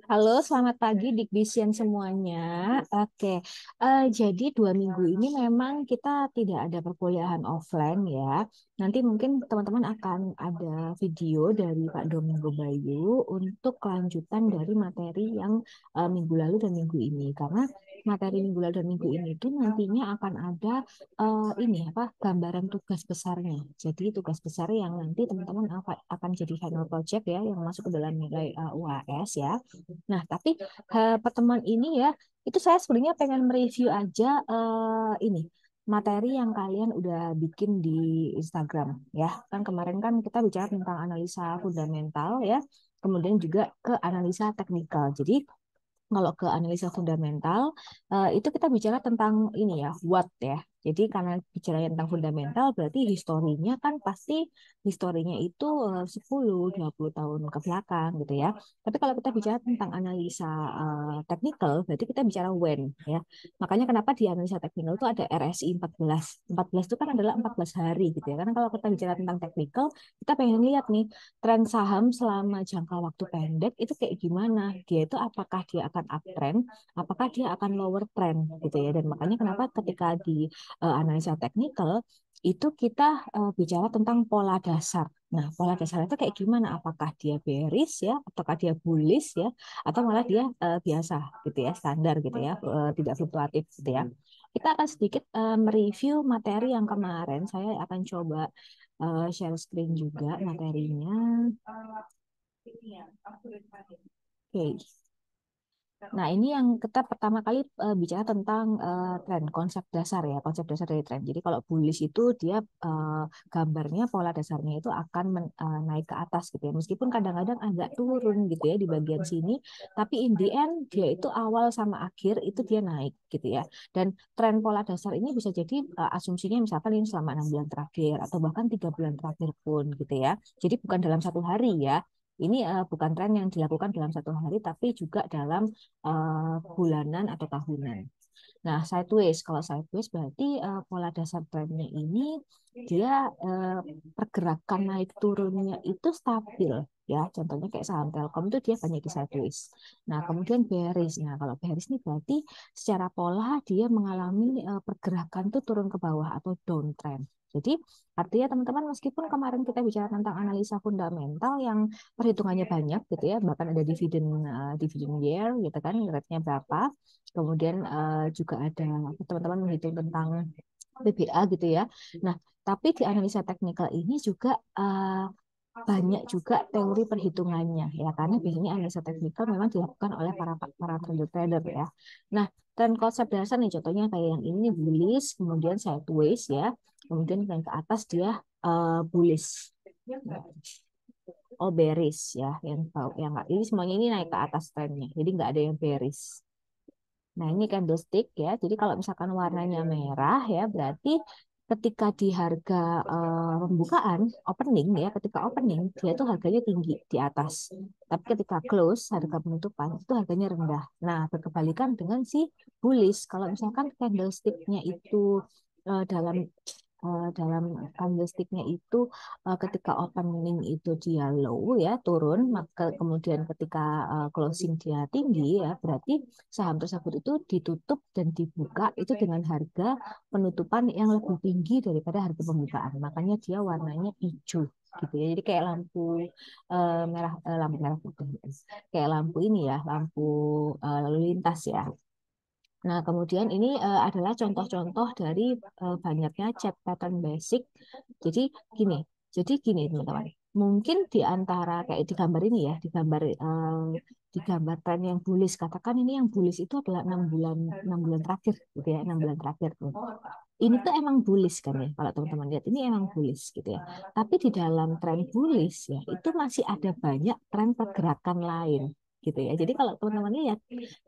Halo, selamat pagi Dikbisian semuanya. Oke, jadi 2 minggu ini memang kita tidak ada perkuliahan offline ya. Nanti mungkin teman-teman akan ada video dari Pak Domingo Bayu untuk kelanjutan dari materi yang minggu lalu dan minggu ini. Karena materi minggu lalu dan minggu ini itu nantinya akan ada ini apa gambaran tugas besarnya. Jadi tugas besar yang nanti teman-teman akan jadi final project ya, yang masuk ke dalam nilai UAS ya. Nah, tapi pertemuan ini ya, itu saya sebenarnya pengen mereview aja ini materi yang kalian udah bikin di Instagram ya. Kan kemarin kan kita bicara tentang analisa fundamental ya, kemudian juga ke analisa teknikal. Jadi kalau ke analisa fundamental, itu kita bicara tentang ini ya, what ya. Jadi karena bicara tentang fundamental, berarti historinya kan pasti historinya itu 10-20 tahun ke belakang gitu ya. Tapi kalau kita bicara tentang analisa technical, berarti kita bicara when ya. Makanya kenapa di analisa teknikal itu ada RSI 14. 14 itu kan adalah 14 hari gitu ya. Karena kalau kita bicara tentang technical, kita pengen lihat nih tren saham selama jangka waktu pendek itu kayak gimana. Dia itu apakah dia akan uptrend, apakah dia akan lower trend gitu ya. Dan makanya kenapa ketika di analisa teknikal itu kita bicara tentang pola dasar. Nah, pola dasar itu kayak gimana? Apakah dia bearish ya, ataukah dia bullish ya, atau malah dia biasa gitu ya, standar gitu ya, tidak fluktuatif gitu ya. Kita akan sedikit mereview materi yang kemarin. Saya akan coba share screen juga materinya. Oke. Nah, ini yang kita pertama kali bicara tentang tren, konsep dasar ya, konsep dasar dari tren. Jadi kalau bullish itu dia gambarnya pola dasarnya itu akan naik ke atas gitu ya. Meskipun kadang-kadang agak turun gitu ya di bagian sini, tapi in the end dia itu awal sama akhir itu dia naik gitu ya. Dan tren pola dasar ini bisa jadi asumsinya misalkan ini selama 6 bulan terakhir atau bahkan 3 bulan terakhir pun gitu ya. Jadi bukan dalam satu hari ya. Ini bukan tren yang dilakukan dalam satu hari, tapi juga dalam bulanan atau tahunan. Nah, sideways. Kalau sideways berarti pola dasar trennya ini dia pergerakan naik turunnya itu stabil ya. Contohnya kayak saham Telkom itu dia banyak di sideways. Nah, kemudian bearish. Nah, kalau bearish ini berarti secara pola dia mengalami pergerakan tuh turun ke bawah atau downtrend. Jadi artinya teman-teman meskipun kemarin kita bicara tentang analisa fundamental yang perhitungannya banyak gitu ya, bahkan ada dividend year gitu kan, rate-nya berapa. Kemudian juga ada teman-teman menghitung tentang PBA gitu ya. Nah, tapi di analisa teknikal ini juga banyak juga teori perhitungannya ya, karena biasanya analisa teknikal memang dilakukan oleh para trader ya. Nah, tren konsep dasar nih contohnya kayak yang ini bullish, kemudian sideways ya, kemudian yang ke atas dia bullish. Oh, bearish ya, yang nggak ini semuanya ini naik ke atas trennya, jadi nggak ada yang bearish. Nah, ini candlestick ya. Jadi kalau misalkan warnanya merah ya, berarti ketika di harga pembukaan, opening ya, ketika opening dia tuh harganya tinggi di atas. Tapi ketika close, harga penutupan itu harganya rendah. Nah, berkebalikan dengan si bullish. Kalau misalkan candlesticknya itu dalam dalam candlesticknya itu ketika opening itu dia low ya turun, maka kemudian ketika closing dia tinggi ya, berarti saham tersebut itu ditutup dan dibuka itu dengan harga penutupan yang lebih tinggi daripada harga pembukaan. Makanya dia warnanya hijau gitu ya. Jadi kayak lampu merah putih. Kayak lampu ini ya, lampu lalu lintas ya. Nah, kemudian ini adalah contoh-contoh dari banyaknya chat pattern basic. Jadi gini, jadi gini teman-teman. Mungkin di antara kayak di gambar ini ya, di gambar tren yang bullish, katakan ini yang bullish itu adalah 6 bulan 6 bulan terakhir gitu ya, 6 bulan terakhir tuh. Ini tuh emang bullish kan ya, kalau teman-teman lihat ini emang bullish gitu ya. Tapi di dalam tren bullish ya, itu masih ada banyak tren pergerakan lain. gitu ya. Jadi kalau teman-teman lihat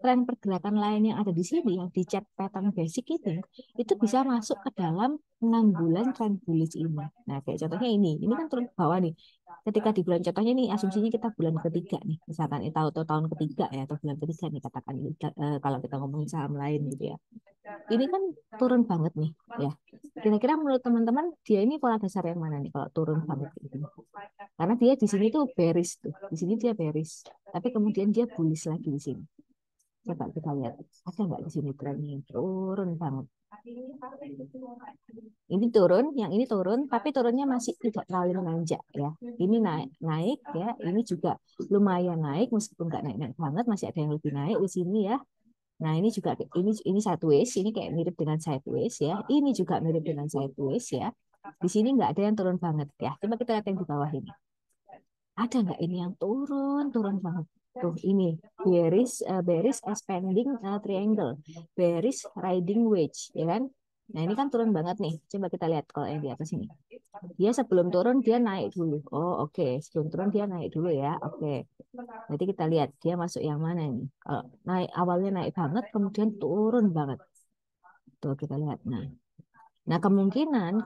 tren pergerakan lain yang ada di sini yang di chart pattern basic itu bisa masuk ke dalam 6 bulan tren bullish ini. Nah, kayak contohnya ini kan turun ke bawah nih. Ketika di bulan contohnya nih asumsinya kita bulan ketiga nih, misalkan itu atau tahun ketiga ya atau bulan ketiga nih katakan kalau kita ngomongin saham lain gitu ya. Ini kan turun banget nih ya. Kira-kira menurut teman-teman dia ini pola dasar yang mana nih kalau turun banget gitu? Karena dia di sini tuh bearish tuh. Di sini dia bearish. Tapi kemudian dia bullish lagi di sini. Coba kita lihat. Ada nggak di sini trennya turun banget? Ini turun, yang ini turun, tapi turunnya masih tidak terlalu menanjak ya. Ini naik, naik ya. Ini juga lumayan naik meskipun nggak naik-naik banget, masih ada yang lebih naik di sini ya. Nah, ini juga ini sideways, ini kayak mirip dengan sideways ya. Ini juga mirip dengan sideways ya. Di sini nggak ada yang turun banget ya. Coba kita lihat yang di bawah ini. Ada nggak ini yang turun banget? Tuh ini bearish expanding triangle, bearish riding wedge, ya kan? Nah ini kan turun banget nih. Coba kita lihat kalau yang di atas ini. Dia sebelum turun dia naik dulu. Oh oke, sebelum turun dia naik dulu ya. Oke. Jadi kita lihat dia masuk yang mana ini. Kalau naik awalnya naik banget, kemudian turun banget. Tuh kita lihat. Nah kemungkinan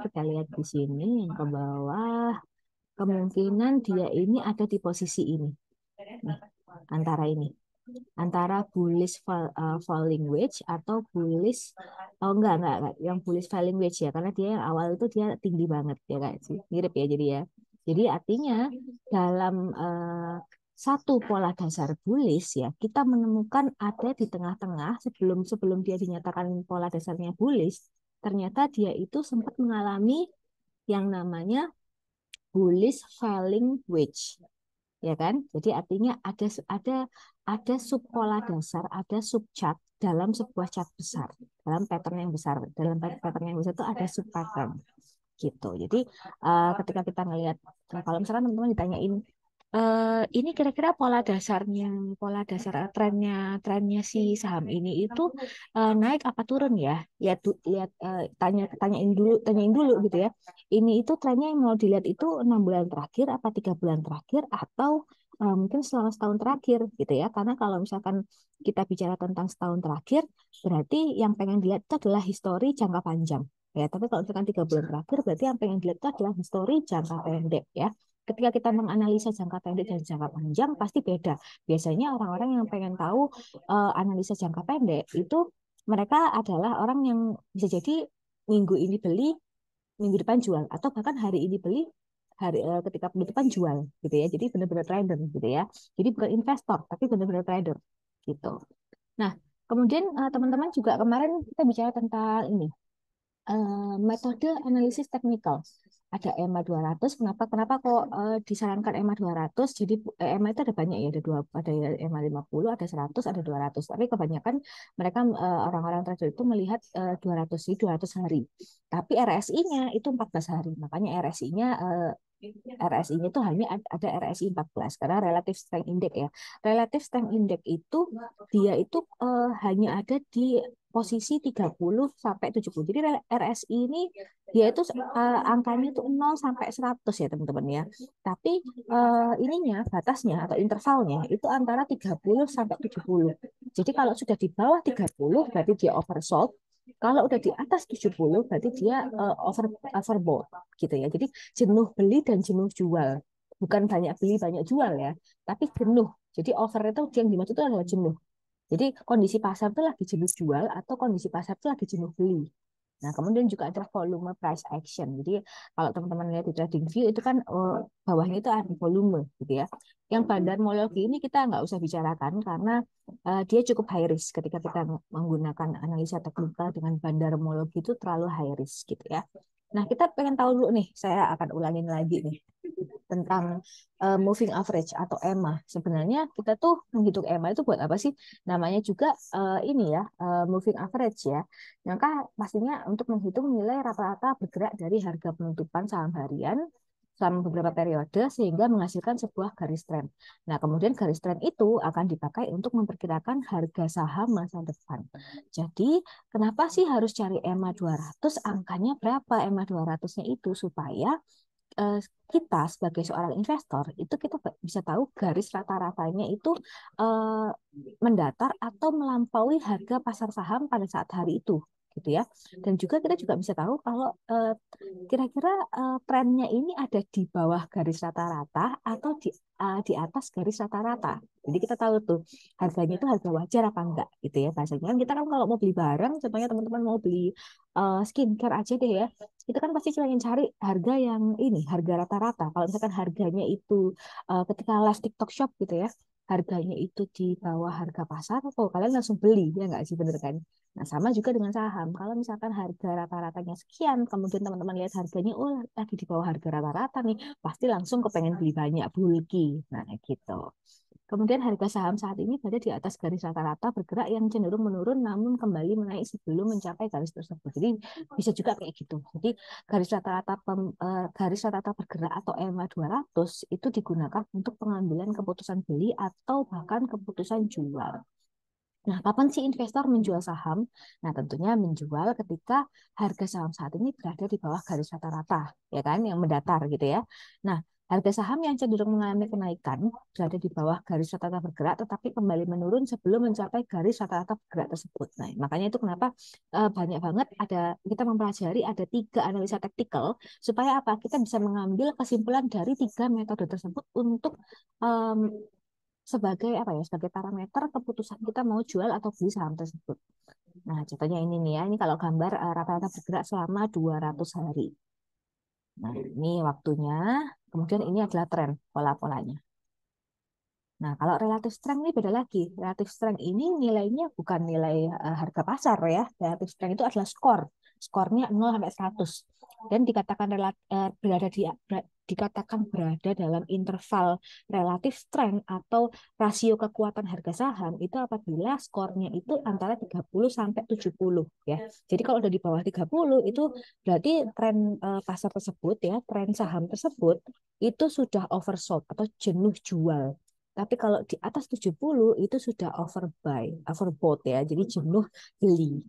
kita lihat di sini yang ke bawah. Kemungkinan dia ini ada di posisi ini. Nih, antara ini. Antara bullish falling wedge atau bullish enggak yang bullish falling wedge ya karena dia yang awal itu dia tinggi banget ya kayak sih mirip ya jadi ya. Jadi artinya dalam satu pola dasar bullish ya kita menemukan ada di tengah-tengah sebelum sebelum dia dinyatakan pola dasarnya bullish ternyata dia itu sempat mengalami yang namanya bullish falling wedge ya kan? Jadi artinya ada sub pola dasar, ada sub chart dalam sebuah chart besar, dalam pattern yang besar. Dalam pattern yang besar itu ada sub pattern gitu. Jadi ketika kita ngelihat kalau misalkan teman-teman ditanyain ini kira-kira pola dasar trennya si saham ini itu naik apa turun ya? Lihat tanyain dulu gitu ya. Ini itu trennya yang mau dilihat itu 6 bulan terakhir apa 3 bulan terakhir atau mungkin selama setahun terakhir gitu ya. Karena kalau misalkan kita bicara tentang setahun terakhir, berarti yang pengen dilihat itu adalah histori jangka panjang. Ya, tapi kalau misalkan 3 bulan terakhir, berarti yang pengen dilihat itu adalah histori jangka pendek ya. Ketika kita menganalisa jangka pendek dan jangka panjang pasti beda. Biasanya orang-orang yang pengen tahu analisa jangka pendek itu mereka adalah orang yang bisa jadi minggu ini beli, minggu depan jual, atau bahkan hari ini beli, ketika penutupan jual, gitu ya. Jadi benar-benar trader, gitu ya. Jadi bukan investor, tapi benar-benar trader, gitu. Nah, kemudian teman-teman juga kemarin kita bicara tentang ini metode analisis teknikal. Ada EMA 200, kenapa kenapa kok disarankan EMA 200? Jadi EMA itu ada banyak ya, ada EMA 50, ada 100, ada 200. Tapi kebanyakan mereka orang-orang trader itu melihat 200 sih, 200 hari. Tapi RSI-nya itu 14 hari. Makanya RSI-nya itu hanya ada RSI 14 karena Relative Strength Index ya. Relative Strength Index itu dia itu hanya ada di posisi 30 sampai 70. Jadi RSI ini dia itu angkanya itu 0 sampai 100 ya teman-teman ya. Tapi ininya batasnya atau intervalnya itu antara 30 sampai 70. Jadi kalau sudah di bawah 30 berarti dia oversold. Kalau udah di atas 70 berarti dia overbought gitu ya. Jadi jenuh beli dan jenuh jual. Bukan banyak beli banyak jual ya, tapi jenuh. Jadi over itu yang dimaksud itu adalah jenuh. Jadi kondisi pasar itu lagi jenuh jual atau kondisi pasar itu lagi jenuh beli. Nah, kemudian juga ada volume price action. Jadi kalau teman-teman lihat di trading view itu kan bawahnya itu ada volume gitu ya. Yang bandarmologi ini kita nggak usah bicarakan karena dia cukup high risk ketika kita menggunakan analisa teknikal dengan bandarmologi itu terlalu high risk gitu ya. Nah, kita pengen tahu dulu nih, saya akan ulangin lagi nih tentang moving average atau EMA. Sebenarnya kita tuh menghitung EMA itu buat apa sih? Namanya juga ini ya, moving average ya. Maka pastinya untuk menghitung nilai rata-rata bergerak dari harga penutupan saham harian selama beberapa periode sehingga menghasilkan sebuah garis tren. Nah, kemudian garis tren itu akan dipakai untuk memperkirakan harga saham masa depan. Jadi, kenapa sih harus cari EMA 200? Angkanya berapa EMA 200-nya itu supaya eh, kita sebagai seorang investor itu kita bisa tahu garis rata-ratanya itu eh, mendatar atau melampaui harga pasar saham pada saat hari itu gitu ya. Dan juga kita juga bisa tahu kalau kira-kira trennya ini ada di bawah garis rata-rata atau di atas garis rata-rata. Jadi kita tahu tuh harganya itu harga wajar apa enggak gitu ya bahasanya. Kan kita kan kalau mau beli barang, contohnya teman-teman mau beli skincare aja deh ya, itu kan pasti cuma ingin cari harga yang ini, harga rata-rata. Kalau misalkan harganya itu ketika live TikTok Shop gitu ya, harganya itu di bawah harga pasar, atau kalian langsung beli ya nggak sih, bener kan? Nah, sama juga dengan saham. Kalau misalkan harga rata-ratanya sekian, kemudian teman-teman lihat harganya, oh lagi di bawah harga rata-rata nih, pasti langsung kepengen beli banyak, bulky. Nah, gitu. Kemudian harga saham saat ini berada di atas garis rata-rata bergerak yang cenderung menurun namun kembali menaik sebelum mencapai garis tersebut. Jadi bisa juga kayak gitu. Jadi garis rata-rata bergerak atau EMA 200 itu digunakan untuk pengambilan keputusan beli atau bahkan keputusan jual. Nah, kapan sih investor menjual saham? Nah, tentunya menjual ketika harga saham saat ini berada di bawah garis rata-rata, ya kan, yang mendatar gitu ya. Nah, harga saham yang cenderung mengalami kenaikan berada di bawah garis rata-rata bergerak, tetapi kembali menurun sebelum mencapai garis rata-rata bergerak tersebut. Nah, makanya itu kenapa banyak banget kita mempelajari ada 3 analisa taktikal supaya apa? Kita bisa mengambil kesimpulan dari 3 metode tersebut untuk em, sebagai apa ya, sebagai parameter keputusan kita mau jual atau beli saham tersebut. Nah, contohnya ini nih ya, ini kalau gambar rata-rata bergerak selama 200 hari. Nah, ini waktunya. Kemudian ini adalah tren pola-polanya. Nah, kalau relatif strength ini beda lagi. Relatif strength ini nilainya bukan nilai harga pasar ya. Relatif strength itu adalah skor. Skornya 0 sampai 100. Dan dikatakan berada dalam interval relatif strength atau rasio kekuatan harga saham itu apabila skornya itu antara 30 sampai 70 ya. Jadi kalau udah di bawah 30 itu berarti tren pasar tersebut ya, tren saham tersebut itu sudah oversold atau jenuh jual. Tapi kalau di atas 70 itu sudah overbuy, overbought ya. Jadi jenuh beli.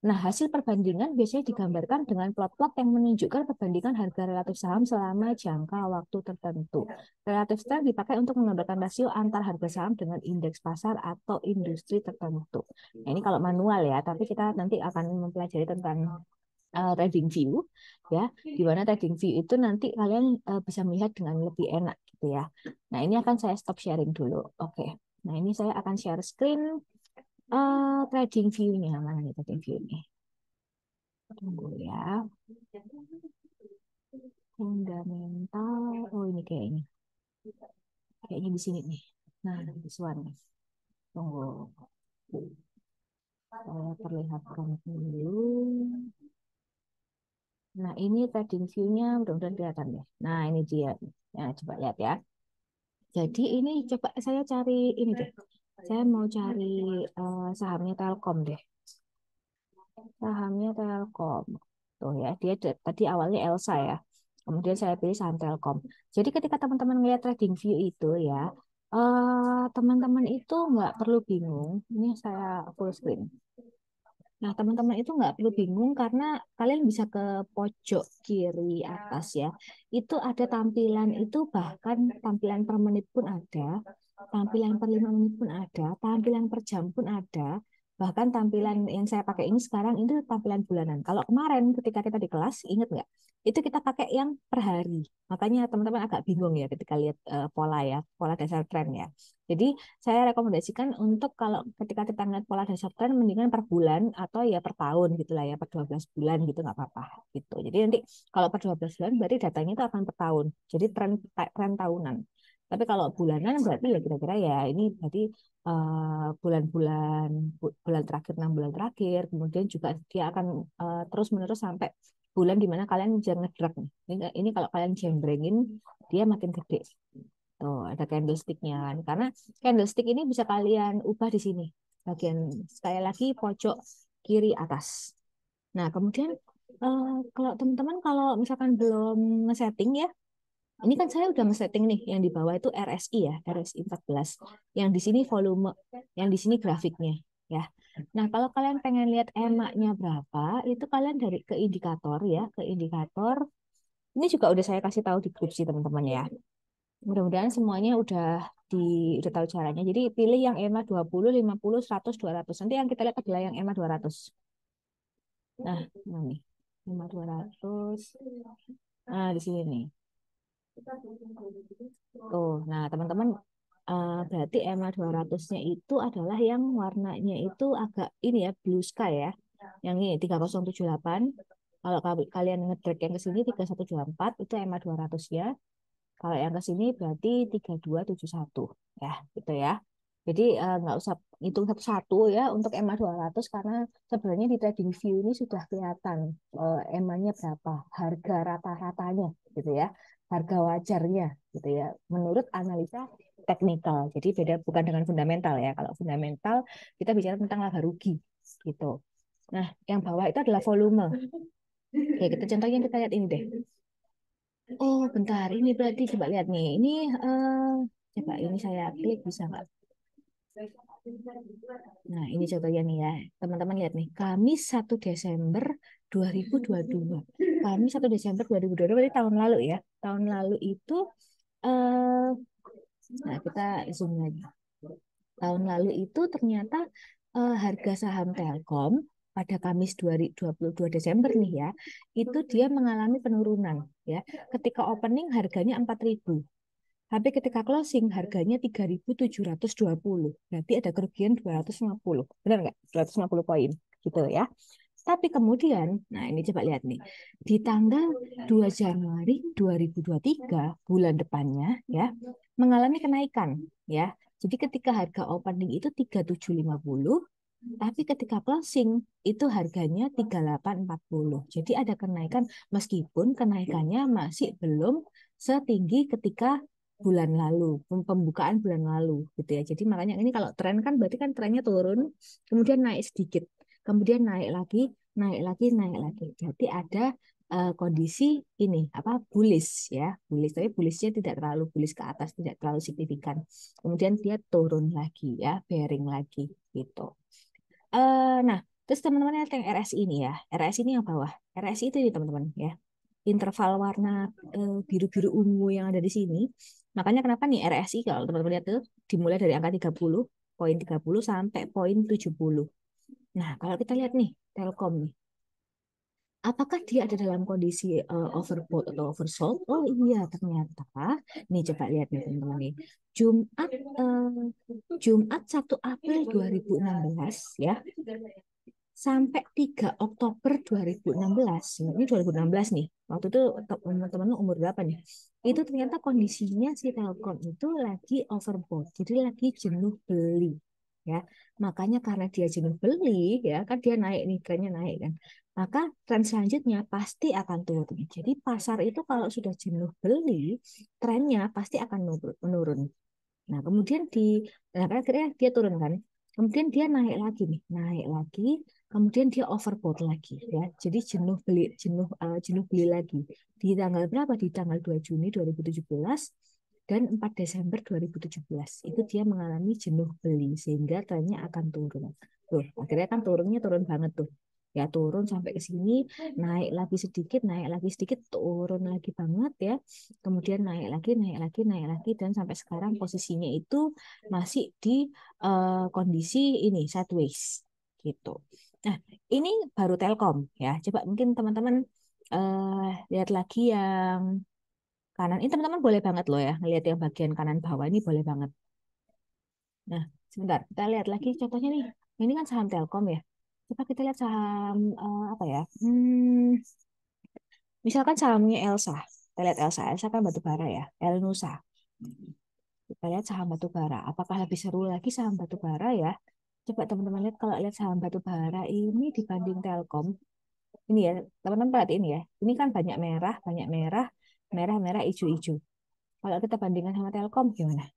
Nah, hasil perbandingan biasanya digambarkan dengan plot-plot yang menunjukkan perbandingan harga relatif saham selama jangka waktu tertentu. Relatif strength dipakai untuk menggambarkan rasio antar harga saham dengan indeks pasar atau industri tertentu. Nah, ini kalau manual ya, tapi kita nanti akan mempelajari tentang trading view ya, di mana trading view itu nanti kalian bisa melihat dengan lebih enak gitu ya. Nah, ini akan saya stop sharing dulu. Oke. Nah, ini saya akan share screen trading view-nya. Mana nih trading view-nya? Tunggu ya. Fundamental. Oh, ini kayaknya. Kayaknya di sini nih. Nah, this one. Tunggu. Saya perlihatkan dulu. Nah, ini trading view-nya mudah-mudahan kelihatan ya. Nah, ini dia. Nah, coba lihat ya. Jadi ini coba saya cari ini deh. Saya mau cari sahamnya Telkom deh. Sahamnya Telkom. Tuh ya, dia tadi awalnya Elsa ya. Kemudian saya pilih saham Telkom. Jadi ketika teman-teman melihat trading view itu ya, teman-teman itu nggak perlu bingung. Ini saya full screen. Nah, teman-teman itu nggak perlu bingung karena kalian bisa ke pojok kiri atas ya. Itu ada tampilan itu, bahkan tampilan per menit pun ada, tampilan per 5 menit pun ada, tampilan per jam pun ada. Bahkan tampilan yang saya pakai ini sekarang itu tampilan bulanan. Kalau kemarin ketika kita di kelas, ingat nggak? Itu kita pakai yang per hari. Makanya teman-teman agak bingung ya ketika lihat pola ya, pola dasar tren ya. Jadi saya rekomendasikan untuk kalau ketika kita ngeliat pola dasar tren mendingan per bulan atau ya per tahun gitu lah ya, per 12 bulan gitu nggak apa-apa gitu. Jadi nanti kalau per 12 bulan berarti datanya itu akan per tahun. Jadi tren tahunan. Tapi kalau bulanan berarti ya kira-kira ya ini berarti bulan-bulan bulan terakhir, 6 bulan terakhir. Kemudian juga dia akan terus-menerus sampai bulan di mana kalian jangan ngedrag nih. Ini kalau kalian jembrengin dia makin gede. Tuh, ada candlesticknya kan. Karena candlestick ini bisa kalian ubah di sini. Bagian sekali lagi pojok kiri atas. Nah, kemudian kalau teman-teman kalau misalkan belum nge-setting ya, ini kan saya udah nge-setting nih yang di bawah itu RSI ya, RSI 14. Yang di sini volume, yang di sini grafiknya ya. Nah, kalau kalian pengen lihat EMA-nya berapa, itu kalian dari ke indikator ya, ke indikator Ini juga udah saya kasih tahu di grup sih teman-teman ya. Mudah-mudahan semuanya di udah tahu caranya. Jadi pilih yang EMA 20, 50, 100, 200. Nanti yang kita lihat adalah yang EMA 200. Nah, ini EMA 200. Nah, di sini nih. Tuh, nah teman-teman berarti EMA 200-nya itu adalah yang warnanya itu agak ini ya, blue sky ya. Yang ini 3078. Kalau kalian ngedrag yang ke sini 3124 itu EMA 200 ya. Kalau yang ke sini berarti 3271 ya, gitu ya. Jadi nggak usah hitung satu-satu ya untuk EMA 200 karena sebenarnya di trading view ini sudah kelihatan EMA-nya berapa, harga rata-ratanya gitu ya, harga wajarnya gitu ya, menurut analisa teknikal. Jadi beda bukan dengan fundamental ya. Kalau fundamental kita bicara tentang laba rugi gitu. Nah, yang bawah itu adalah volume. Oke, kita contohnya kita lihat ini deh. Oh, bentar. Ini berarti coba lihat nih. Ini coba ini saya klik bisa nggak? Nah, ini contohnya nih ya. Teman-teman lihat nih. Kamis 1 Desember 2022. Kamis 1 Desember 2022 berarti tahun lalu ya. Tahun lalu itu eh nah kita zoom lagi. Tahun lalu itu ternyata harga saham Telkom pada Kamis 22 Desember nih ya, itu dia mengalami penurunan ya. Ketika opening harganya 4.000. Tapi ketika closing harganya 3.720. Berarti ada kerugian 250. Benar nggak? 250 poin gitu ya. Tapi kemudian, nah ini coba lihat nih. Di tanggal 2 Januari 2023, bulan depannya ya, mengalami kenaikan ya. Jadi ketika harga opening itu 3750, tapi ketika closing itu harganya 3840. Jadi ada kenaikan meskipun kenaikannya masih belum setinggi ketika bulan lalu, pembukaan bulan lalu gitu ya. Jadi makanya ini kalau tren kan berarti kan trennya turun, kemudian naik sedikit, kemudian naik lagi, naik lagi, naik lagi. Jadi ada kondisi ini apa bullish ya, bullish tapi bullishnya tidak terlalu bullish ke atas, tidak terlalu signifikan. Kemudian dia turun lagi ya, bearing lagi gitu. Nah, terus teman-teman lihat yang RSI ini ya. RSI ini yang bawah. RSI itu ini teman-teman ya. Interval warna biru-biru ungu yang ada di sini. Makanya kenapa nih RSI kalau teman-teman lihat tuh dimulai dari angka 30, poin 30 sampai poin 70. Nah, kalau kita lihat nih Telkom nih. Apakah dia ada dalam kondisi overbought atau oversold? Oh iya, ternyata. Nih coba lihat nih teman-teman nih. Jumat Jumat 1 April 2016 ya sampai 3 Oktober 2016. Ini 2016 nih. Waktu itu teman-teman umur berapa nih? Itu ternyata kondisinya si Telkom itu lagi overbought. Jadi lagi jenuh beli. Ya, makanya karena dia jenuh beli, ya kan dia naik nih, trennya naik kan. Maka tren selanjutnya pasti akan turun. Jadi pasar itu kalau sudah jenuh beli, trennya pasti akan menurun. Nah, kemudian nah, kan akhirnya dia turun kan. Kemudian dia naik lagi nih, naik lagi. Kemudian dia overbought lagi ya. Jadi jenuh beli lagi. Di tanggal berapa? Di tanggal 2 Juni 2017 dan 4 Desember 2017. Itu dia mengalami jenuh beli sehingga trennya akan turun. Tuh, akhirnya kan turunnya turun banget tuh. Ya turun sampai ke sini, naik lagi sedikit, turun lagi banget ya. Kemudian naik lagi, dan sampai sekarang posisinya itu masih di kondisi ini sideways gitu. Nah, ini baru Telkom ya. Coba mungkin teman-teman lihat lagi yang kanan. Ini teman-teman boleh banget loh ya, ngelihat yang bagian kanan bawah ini boleh banget. Nah, sebentar, kita lihat lagi contohnya nih. Ini kan saham Telkom ya. Coba kita lihat saham apa ya? Misalkan sahamnya Elsa. Kita lihat Elsa. Elsa kan batu bara ya. El Nusa. Kita lihat saham batu bara. Apakah lebih seru lagi saham batu bara ya? Coba teman-teman lihat kalau lihat saham batu bara ini dibanding Telkom. Ini ya, teman-teman perhatiin ya. Ini kan banyak merah, merah, merah, hijau-hijau. Kalau kita bandingkan sama Telkom gimana?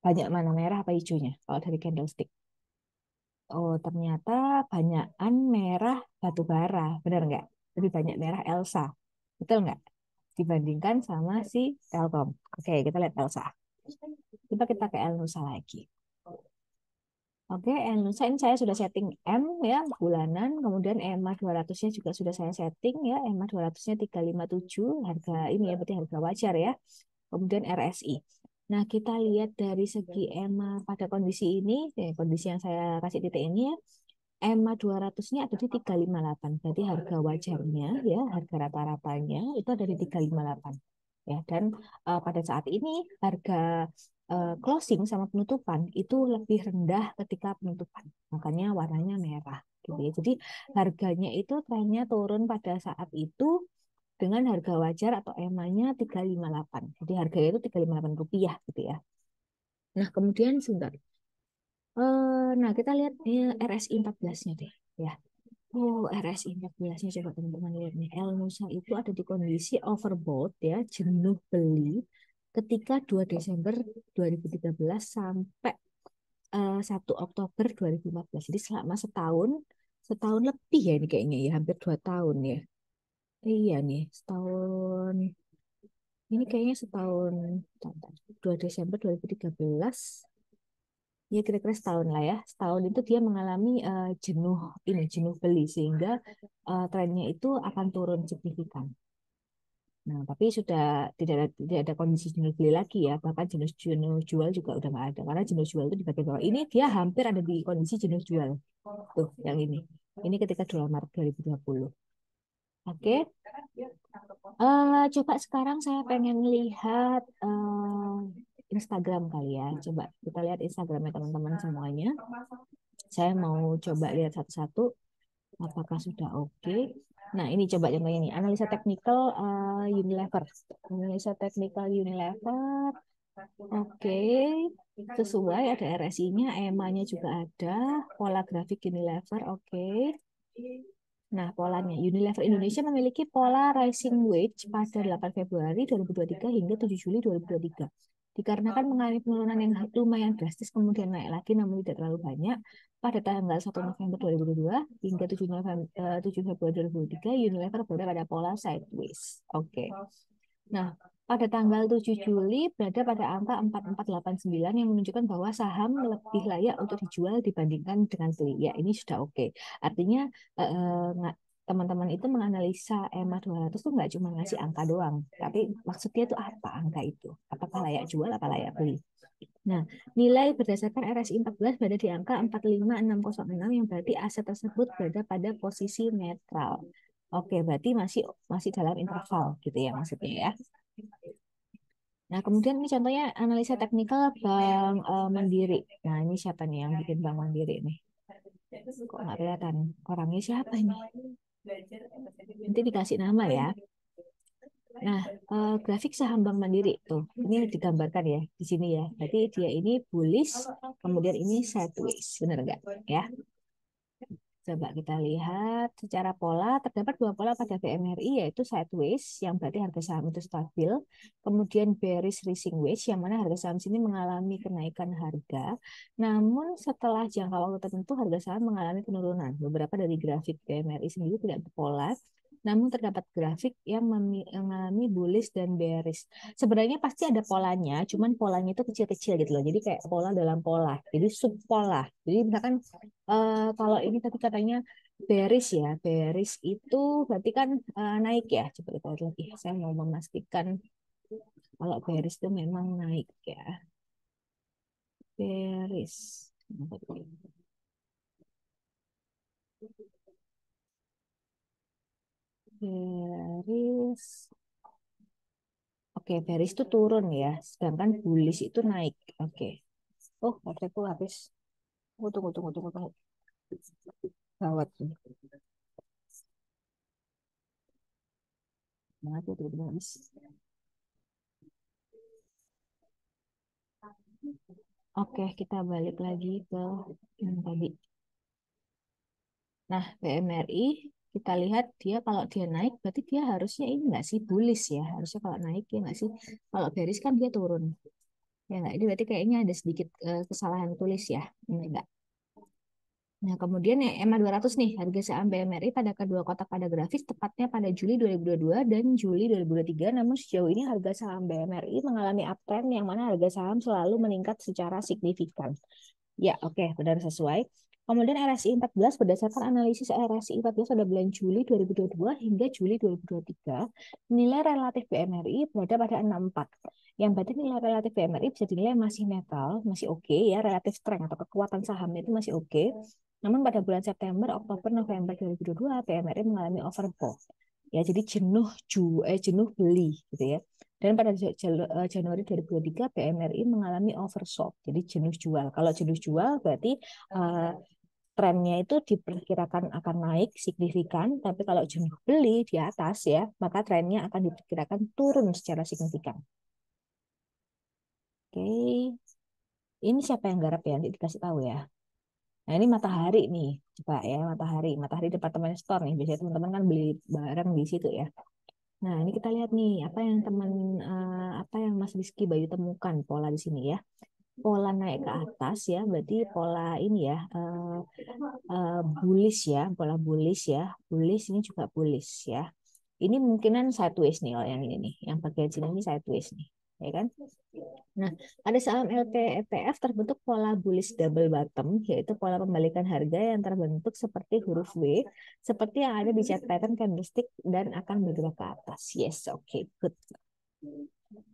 Banyak mana merah apa hijaunya? Kalau dari candlestick. Oh, ternyata banyakan merah batu bara. Benar nggak? Lebih banyak merah Elsa. Betul nggak? Dibandingkan sama si Telkom. Oke, kita lihat Elsa. Coba kita ke Elnusa lagi. Oke, Nusa ini saya sudah setting M ya, bulanan, kemudian EMA 200-nya juga sudah saya setting ya, EMA 200-nya 357, harga ini ya, berarti harga wajar ya. Kemudian RSI. Nah, kita lihat dari segi EMA pada kondisi ini, kondisi yang saya kasih titik ini ya, EMA 200-nya ada di 358. Berarti harga wajarnya ya, harga rata-ratanya itu ada di 358. Ya, dan pada saat ini harga closing sama penutupan itu lebih rendah ketika penutupan. Makanya warnanya merah gitu ya. Jadi harganya itu trennya turun pada saat itu dengan harga wajar atau EMA-nya 358. Jadi harganya itu Rp358 gitu ya. Nah, kemudian sebentar. Nah, kita lihat RSI 14-nya deh ya. Oh, RSI 14-nya coba teman-teman lihat nih. El Nusa itu ada di kondisi overbought ya, jenuh beli ketika 2 Desember 2013 sampai 1 Oktober 2014. Jadi selama setahun, setahun lebih ya ini kayaknya ya, hampir 2 tahun ya. Iya nih, setahun. Ini kayaknya setahun, 2 Desember 2013. Ya kira-kira setahun lah ya. Setahun itu dia mengalami jenuh beli sehingga trennya itu akan turun signifikan. Nah, tapi sudah tidak ada kondisi jenuh beli lagi ya. Bahkan jenuh jenuh jual juga udah nggak ada karena jenuh jual itu di bagian bawah. Ini dia hampir ada di kondisi jenuh jual. Tuh, yang ini. Ini ketika dolar Maret 2020. Oke. Coba sekarang saya pengen lihat Instagram kali ya. Coba kita lihat Instagramnya teman-teman semuanya. Saya mau coba lihat satu-satu apakah sudah oke. Nah, ini coba contohnya nih, analisa teknikal Unilever. Analisa teknikal Unilever. Oke, sesuai ada RSI-nya, EMA-nya juga ada, pola grafik Unilever, oke. Nah, polanya Unilever Indonesia memiliki pola rising wedge pada 8 Februari 2023 hingga 7 Juli 2023. Dikarenakan mengalami penurunan yang lumayan drastis kemudian naik lagi namun tidak terlalu banyak, pada tanggal 1 November 2022 hingga 7 Februari 2023 Unilever berada pada pola sideways. Oke. Nah, pada tanggal 7 Juli berada pada angka 4489 yang menunjukkan bahwa saham lebih layak untuk dijual dibandingkan dengan beli. Ya, ini sudah oke. Artinya teman-teman itu menganalisa EMA 200 itu nggak cuma ngasih angka doang, tapi maksudnya itu apa angka itu? Apakah layak jual, apa layak beli? Nah, nilai berdasarkan RSI 14 berada di angka 45606 yang berarti aset tersebut berada pada posisi netral. Oke, berarti masih masih dalam interval gitu ya maksudnya ya. Nah, kemudian ini contohnya analisa teknikal Bank Mandiri. Nah, ini siapa nih yang bikin Bank Mandiri nih? Kok nggak kelihatan? Orangnya siapa ini? Nanti dikasih nama ya. Nah, grafik saham Bank Mandiri tuh, ini digambarkan ya di sini ya. Jadi dia ini bullish, kemudian ini sideways, benar nggak? Ya. Coba kita lihat secara pola, terdapat 2 pola pada BMRI yaitu sideways yang berarti harga saham itu stabil, kemudian bearish rising wedge yang mana harga saham sini mengalami kenaikan harga, namun setelah jangka waktu tertentu harga saham mengalami penurunan. Beberapa dari grafik BMRI sendiri tidak berpola, namun terdapat grafik yang mengalami bullish dan bearish. Sebenarnya pasti ada polanya, cuman polanya itu kecil-kecil gitu loh. Jadi kayak pola dalam pola, jadi subpola. Jadi misalkan kalau ini tadi katanya bearish ya, bearish itu berarti kan naik ya. Coba kita lihat lagi. Saya mau memastikan kalau bearish itu memang naik ya. Bearish. Bearish. Oke, bearish itu turun ya. Sedangkan bullish itu naik. Oke. Oh, bateraiku habis. Oh, tunggu. Gawat nih. Banget ya, tiba-tiba habis. Oke, kita balik lagi ke yang tadi. Nah, PMRI kita lihat dia kalau dia naik berarti dia harusnya ini nggak sih bullish ya. Harusnya kalau naik ya nggak sih. Kalau bearish kan dia turun. Ya nggak, ini berarti kayaknya ada sedikit kesalahan tulis ya. Ini enggak. Nah, kemudian ya EMA 200 nih, harga saham BMRI pada kedua kotak pada grafis tepatnya pada Juli 2022 dan Juli 2023. Namun sejauh ini harga saham BMRI mengalami uptrend yang mana harga saham selalu meningkat secara signifikan. Ya, oke, benar sesuai. Kemudian RSI 14 berdasarkan analisis RSI 14 pada bulan Juli 2022 hingga Juli 2023, nilai relatif BMRI berada pada 64. Yang berarti nilai relatif BMRI bisa dinilai masih netral, masih oke ya, relatif strength atau kekuatan sahamnya itu masih oke. Namun pada bulan September, Oktober, November 2022 BMRI mengalami overbought. Ya, jadi jenuh beli gitu ya. Dan pada Januari 2023 PMRI mengalami oversold, jadi jenuh jual. Kalau jenuh jual berarti trennya itu diperkirakan akan naik signifikan, tapi kalau jenuh beli di atas ya, maka trennya akan diperkirakan turun secara signifikan. Oke, ini siapa yang garap ya? Nanti dikasih tahu ya. Nah ini matahari nih, coba ya matahari departemen store nih. Biasanya teman-teman kan beli barang di situ ya. Nah, ini kita lihat nih apa yang Mas Rizky Bayu temukan pola di sini ya. Pola naik ke atas ya, berarti pola ini ya, bullish ya, pola bullish ya. Bullish ini juga bullish ya. Ini mungkinan sideways nih kalau yang ini nih, yang bagian sini ini sideways nih, ya kan? Nah, pada saham LPEPF terbentuk pola bullish double bottom, yaitu pola pembalikan harga yang terbentuk seperti huruf W, seperti yang ada di chart pattern candlestick dan akan bergerak ke atas. Yes, oke, okay, good.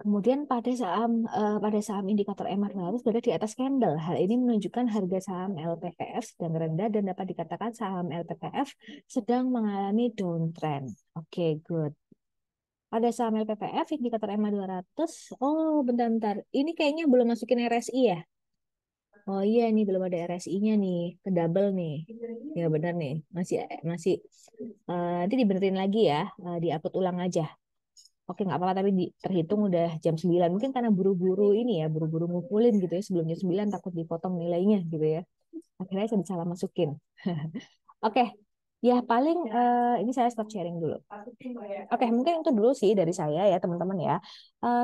Kemudian pada saham indikator EMA 200 berada di atas candle. Hal ini menunjukkan harga saham LPPF sedang rendah dan dapat dikatakan saham LPPF sedang mengalami downtrend. Oke, okay, good. Pada saham LPPF indikator EMA 200. Oh, bentar-bentar. Ini kayaknya belum masukin RSI ya? Oh iya nih belum ada RSI-nya nih, ke double nih. Ya benar nih, masih masih nanti diberhentiin lagi ya, diupload ulang aja. Oke, nggak apa-apa, tapi terhitung udah jam 9. Mungkin karena buru-buru ini ya, buru-buru ngumpulin gitu ya, sebelum jam 9 takut dipotong nilainya gitu ya. Akhirnya saya salah masukin. Oke, ya paling ini saya stop sharing dulu. Oke, mungkin itu dulu sih dari saya ya teman-teman ya.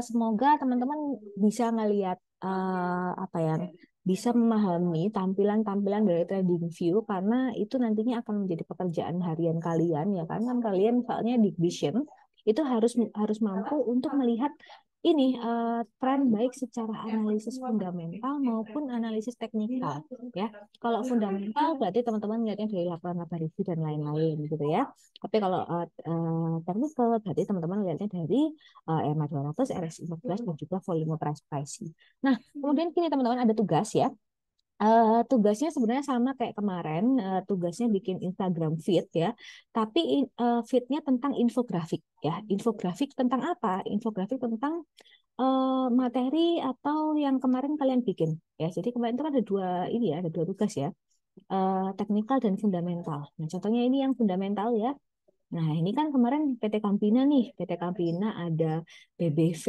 Semoga teman-teman bisa ngelihat apa ya, bisa memahami tampilan-tampilan dari TradingView karena itu nantinya akan menjadi pekerjaan harian kalian ya kan kalian misalnya di Vision itu harus harus mampu untuk melihat ini tren baik secara analisis fundamental maupun analisis teknikal ya. Kalau fundamental berarti teman-teman melihatnya dari laporan laba review dan lain-lain gitu ya. Tapi kalau teknikal berarti teman-teman melihatnya dari EMA 200, RSI 14 dan juga volume price pricing. Nah, kemudian kini teman-teman ada tugas ya. Tugasnya sebenarnya sama kayak kemarin, tugasnya bikin Instagram feed ya, tapi feednya tentang infografik ya. Infografik tentang apa? Infografik tentang materi atau yang kemarin kalian bikin ya. Jadi kemarin itu kan ada dua ini ya, ada dua tugas ya, teknikal dan fundamental. Nah, contohnya ini yang fundamental ya. Nah, ini kan kemarin PT Campina nih, PT Campina ada BBV,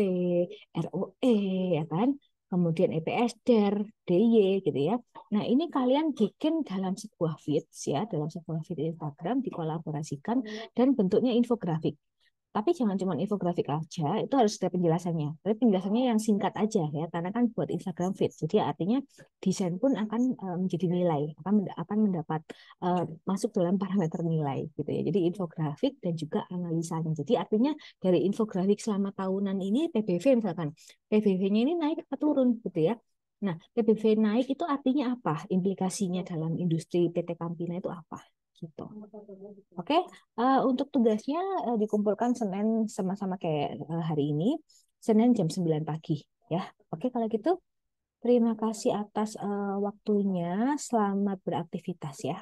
ROE, ya kan? Kemudian EPSDR, DY gitu ya. Nah, ini kalian bikin dalam sebuah feeds ya, dalam sebuah feed Instagram, dikolaborasikan dan bentuknya infografik. Tapi jangan cuma infografik aja, itu harus ada penjelasannya. Tapi penjelasannya yang singkat aja ya, karena kan buat Instagram feed. Jadi artinya desain pun akan menjadi nilai, akan mendapat masuk dalam parameter nilai gitu ya. Jadi infografik dan juga analisanya. Jadi artinya dari infografik selama tahunan ini PBV misalkan, PBV-nya ini naik atau turun gitu ya. Nah, PBV naik itu artinya apa? Implikasinya dalam industri PT Campina itu apa? Gitu. Oke, untuk tugasnya dikumpulkan Senin sama-sama kayak hari ini, Senin jam 9 pagi ya. Oke, kalau gitu terima kasih atas waktunya. Selamat beraktivitas ya.